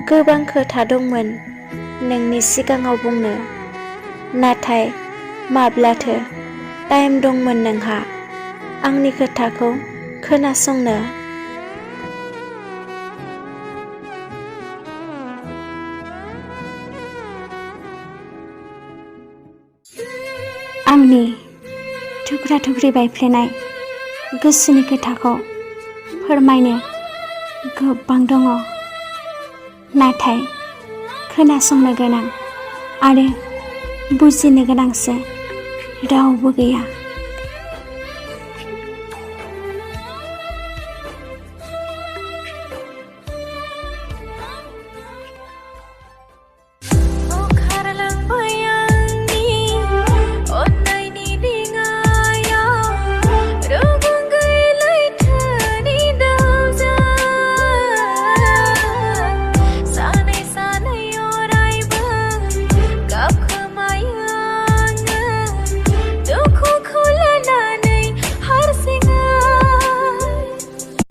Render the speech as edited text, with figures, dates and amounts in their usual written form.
गोबां खोथा दंमोन नोंनि सिगाङाव बुंनो, नाथाय माब्लाथो टाइम दंमोन नोंहा आंनि खोथाखौ खोनासंनो। आंनि थुख्रा थुख्रि बायफ्लेनाय गोसोनि खोथाखौ फोरमायनो गोबां दङ, नाथाय खोनासंनो गोनां आरो बुजिनो गोनांसो रावबो गैया।